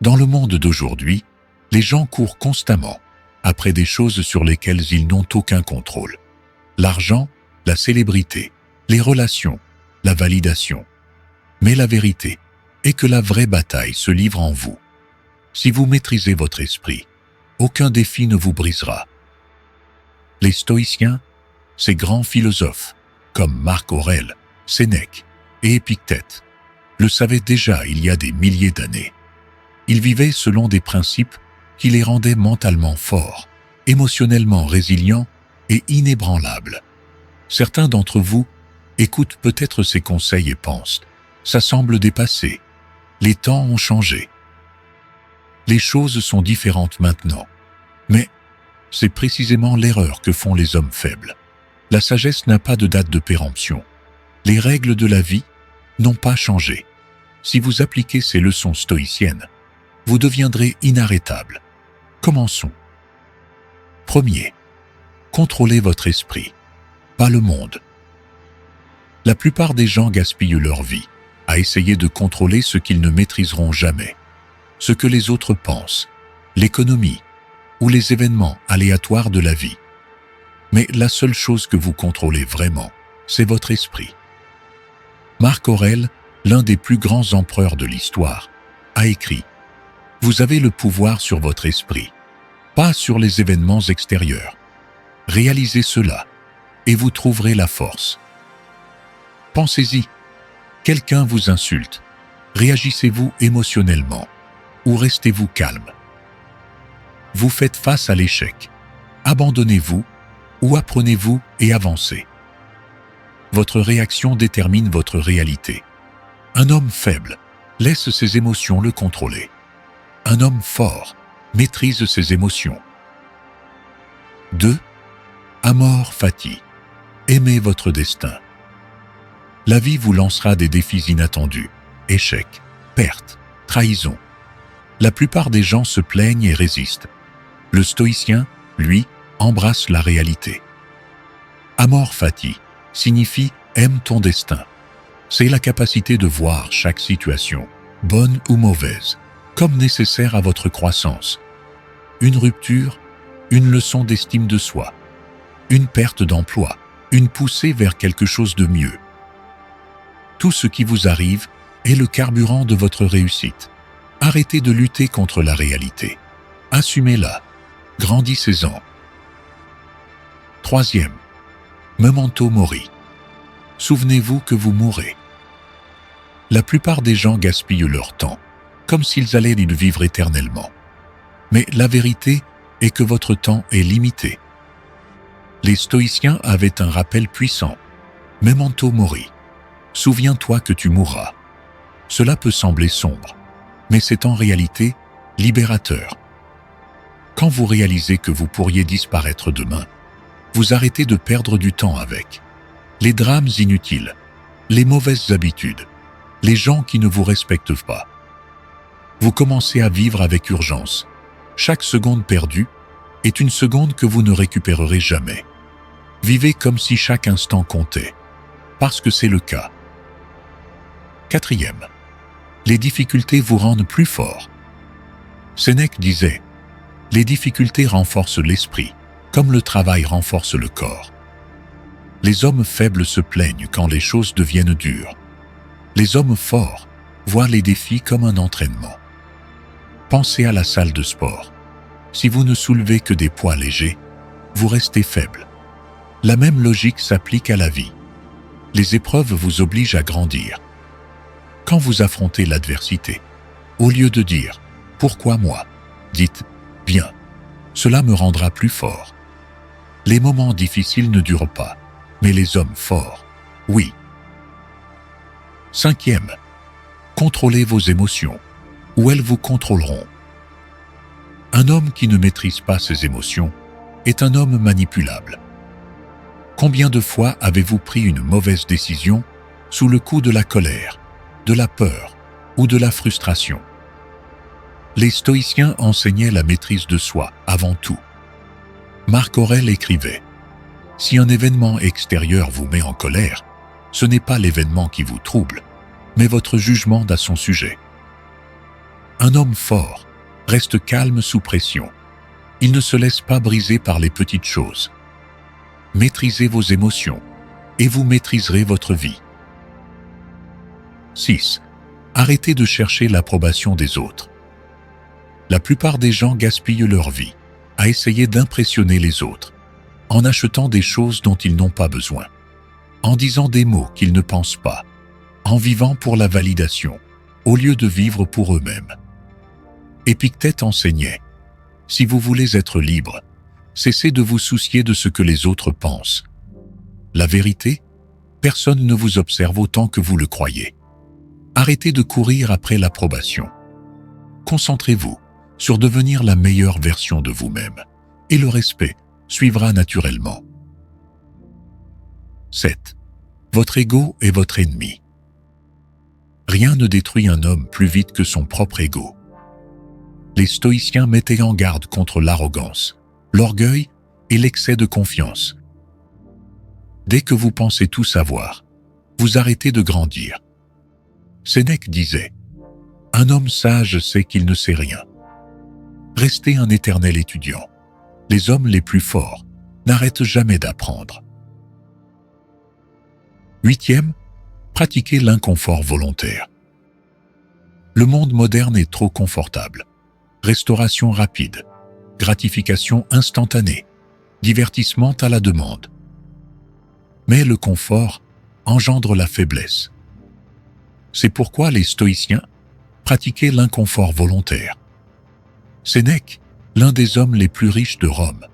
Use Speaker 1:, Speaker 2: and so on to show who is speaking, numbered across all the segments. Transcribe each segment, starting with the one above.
Speaker 1: Dans le monde d'aujourd'hui, les gens courent constamment après des choses sur lesquelles ils n'ont aucun contrôle. L'argent, la célébrité, les relations, la validation. Mais la vérité est que la vraie bataille se livre en vous. Si vous maîtrisez votre esprit, aucun défi ne vous brisera. Les stoïciens, ces grands philosophes, comme Marc Aurèle, Sénèque et Épictète, le savaient déjà il y a des milliers d'années. Ils vivaient selon des principes qui les rendaient mentalement forts, émotionnellement résilients et inébranlables. Certains d'entre vous écoutent peut-être ces conseils et pensent « ça semble dépassé, les temps ont changé. Les choses sont différentes maintenant. » Mais c'est précisément l'erreur que font les hommes faibles. La sagesse n'a pas de date de péremption. Les règles de la vie n'ont pas changé. Si vous appliquez ces leçons stoïciennes, vous deviendrez inarrêtable. Commençons. Premier, contrôlez votre esprit, pas le monde. La plupart des gens gaspillent leur vie à essayer de contrôler ce qu'ils ne maîtriseront jamais. Ce que les autres pensent, l'économie ou les événements aléatoires de la vie. Mais la seule chose que vous contrôlez vraiment, c'est votre esprit. Marc Aurèle, l'un des plus grands empereurs de l'histoire, a écrit « Vous avez le pouvoir sur votre esprit, pas sur les événements extérieurs. Réalisez cela, et vous trouverez la force. » Pensez-y, quelqu'un vous insulte, réagissez-vous émotionnellement, ou restez-vous calme? Vous faites face à l'échec, abandonnez-vous, ou apprenez-vous et avancez. Votre réaction détermine votre réalité. Un homme faible laisse ses émotions le contrôler. Un homme fort maîtrise ses émotions. 2. Amor fati. Aimez votre destin. La vie vous lancera des défis inattendus, échecs, pertes, trahisons. La plupart des gens se plaignent et résistent. Le stoïcien, lui, embrasse la réalité. Amor fati signifie « aime ton destin ». C'est la capacité de voir chaque situation, bonne ou mauvaise, comme nécessaire à votre croissance. Une rupture, une leçon d'estime de soi, une perte d'emploi, une poussée vers quelque chose de mieux. Tout ce qui vous arrive est le carburant de votre réussite. Arrêtez de lutter contre la réalité. Assumez-la. Grandissez-en. 3. Memento mori. Souvenez-vous que vous mourrez. La plupart des gens gaspillent leur temps, comme s'ils allaient y vivre éternellement. Mais la vérité est que votre temps est limité. Les stoïciens avaient un rappel puissant. Memento mori. Souviens-toi que tu mourras. Cela peut sembler sombre, mais c'est en réalité libérateur. Quand vous réalisez que vous pourriez disparaître demain, vous arrêtez de perdre du temps avec les drames inutiles, les mauvaises habitudes, les gens qui ne vous respectent pas. Vous commencez à vivre avec urgence. Chaque seconde perdue est une seconde que vous ne récupérerez jamais. Vivez comme si chaque instant comptait, parce que c'est le cas. 4. Les difficultés vous rendent plus fort. Sénèque disait « Les difficultés renforcent l'esprit, comme le travail renforce le corps. » Les hommes faibles se plaignent quand les choses deviennent dures. Les hommes forts voient les défis comme un entraînement. Pensez à la salle de sport. Si vous ne soulevez que des poids légers, vous restez faible. La même logique s'applique à la vie. Les épreuves vous obligent à grandir. Quand vous affrontez l'adversité, au lieu de dire « Pourquoi moi ?», dites « Bien, cela me rendra plus fort ». Les moments difficiles ne durent pas, mais les hommes forts, oui. 5. Contrôlez vos émotions, ou elles vous contrôleront. Un homme qui ne maîtrise pas ses émotions est un homme manipulable. Combien de fois avez-vous pris une mauvaise décision sous le coup de la colère, de la peur ou de la frustration? Les stoïciens enseignaient la maîtrise de soi avant tout. Marc Aurèle écrivait « Si un événement extérieur vous met en colère, ce n'est pas l'événement qui vous trouble, mais votre jugement à son sujet. Un homme fort reste calme sous pression. Il ne se laisse pas briser par les petites choses. Maîtrisez vos émotions et vous maîtriserez votre vie. 6. Arrêtez de chercher l'approbation des autres. La plupart des gens gaspillent leur vie à essayer d'impressionner les autres, en achetant des choses dont ils n'ont pas besoin, en disant des mots qu'ils ne pensent pas, en vivant pour la validation, au lieu de vivre pour eux-mêmes. Épictète enseignait: si vous voulez être libre, cessez de vous soucier de ce que les autres pensent. La vérité, personne ne vous observe autant que vous le croyez. Arrêtez de courir après l'approbation. Concentrez-vous sur devenir la meilleure version de vous-même, et le respect suivra naturellement. 7. Votre ego est votre ennemi. Rien ne détruit un homme plus vite que son propre ego. Les stoïciens mettaient en garde contre l'arrogance, l'orgueil et l'excès de confiance. Dès que vous pensez tout savoir, vous arrêtez de grandir. Sénèque disait: « Un homme sage sait qu'il ne sait rien. » Restez un éternel étudiant. Les hommes les plus forts n'arrêtent jamais d'apprendre. 8. Pratiquez l'inconfort volontaire. Le monde moderne est trop confortable. Restauration rapide, gratification instantanée, divertissement à la demande. Mais le confort engendre la faiblesse. C'est pourquoi les stoïciens pratiquaient l'inconfort volontaire. Sénèque, l'un des hommes les plus riches de Rome,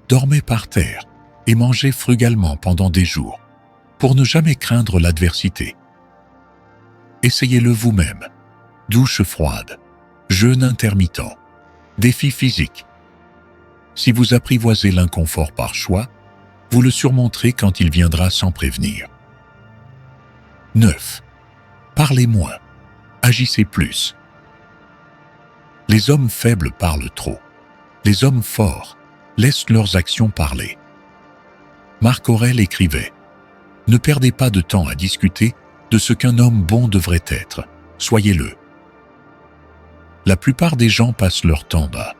Speaker 1: dormait par terre et mangeait frugalement pendant des jours, pour ne jamais craindre l'adversité. Essayez-le vous-même. Douche froide, jeûne intermittent, défi physique. Si vous apprivoisez l'inconfort par choix, vous le surmonterez quand il viendra sans prévenir. 9. Parlez moins, agissez plus. Les hommes faibles parlent trop. Les hommes forts laissent leurs actions parler. Marc Aurèle écrivait: « Ne perdez pas de temps à discuter de ce qu'un homme bon devrait être, soyez-le. » La plupart des gens passent leur temps à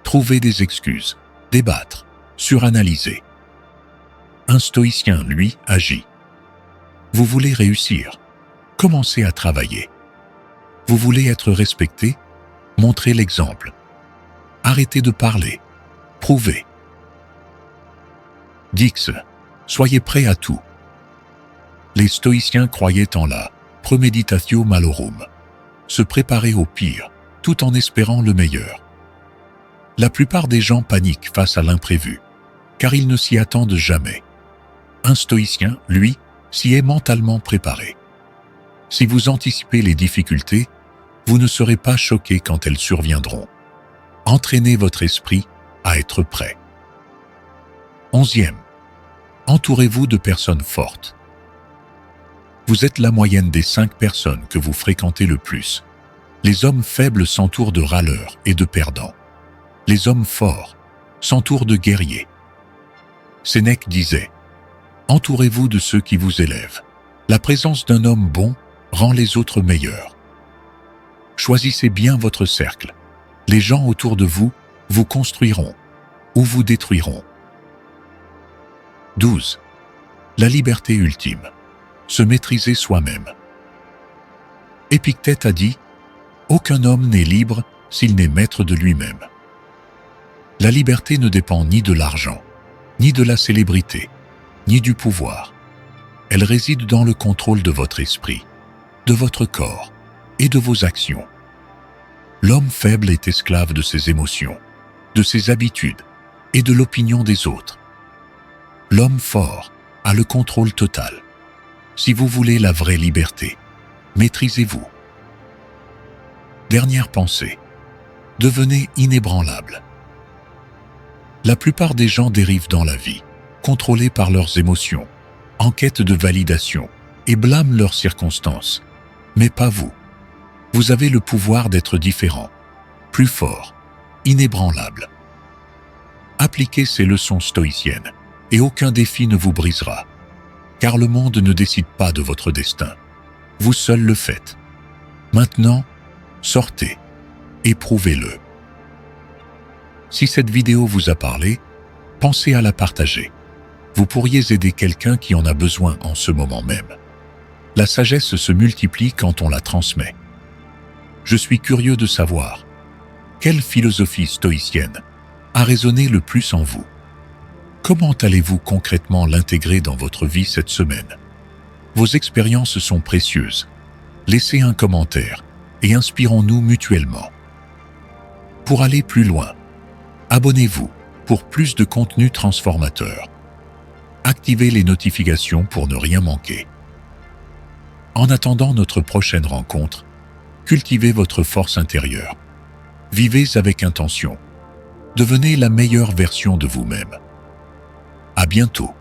Speaker 1: trouver des excuses, débattre, suranalyser. Un stoïcien, lui, agit. Vous voulez réussir, commencez à travailler. Vous voulez être respecté, montrez l'exemple. Arrêtez de parler, prouvez. Dix. Soyez prêts à tout. Les stoïciens croyaient en la premeditatio malorum, se préparer au pire, tout en espérant le meilleur. La plupart des gens paniquent face à l'imprévu, car ils ne s'y attendent jamais. Un stoïcien, lui, s'y est mentalement préparé. Si vous anticipez les difficultés, vous ne serez pas choqué quand elles surviendront. Entraînez votre esprit à être prêt. 11. Entourez-vous de personnes fortes. Vous êtes la moyenne des 5 personnes que vous fréquentez le plus. Les hommes faibles s'entourent de râleurs et de perdants. Les hommes forts s'entourent de guerriers. Sénèque disait: « Entourez-vous de ceux qui vous élèvent. La présence d'un homme bon rend les autres meilleurs. » Choisissez bien votre cercle. Les gens autour de vous vous construiront ou vous détruiront. 12. La liberté ultime. Se maîtriser soi-même. Épictète a dit: « Aucun homme n'est libre s'il n'est maître de lui-même. » La liberté ne dépend ni de l'argent, ni de la célébrité, ni du pouvoir. Elle réside dans le contrôle de votre esprit, de votre corps et de vos actions. L'homme faible est esclave de ses émotions, de ses habitudes et de l'opinion des autres. L'homme fort a le contrôle total. Si vous voulez la vraie liberté, maîtrisez-vous. Dernière pensée. Devenez inébranlable. La plupart des gens dérivent dans la vie, contrôlés par leurs émotions, en quête de validation et blâment leurs circonstances. Mais pas vous. Vous avez le pouvoir d'être différent, plus fort, inébranlable. Appliquez ces leçons stoïciennes et aucun défi ne vous brisera. Car le monde ne décide pas de votre destin. Vous seul le faites. Maintenant, sortez, Éprouvez-le. Si cette vidéo vous a parlé, pensez à la partager. Vous pourriez aider quelqu'un qui en a besoin en ce moment même. La sagesse se multiplie quand on la transmet. Je suis curieux de savoir, quelle philosophie stoïcienne a résonné le plus en vous? Comment allez-vous concrètement l'intégrer dans votre vie cette semaine? Vos expériences sont précieuses. Laissez un commentaire et inspirons-nous mutuellement. Pour aller plus loin, abonnez-vous pour plus de contenu transformateur. Activez les notifications pour ne rien manquer. En attendant notre prochaine rencontre, cultivez votre force intérieure. Vivez avec intention. Devenez la meilleure version de vous-même. À bientôt.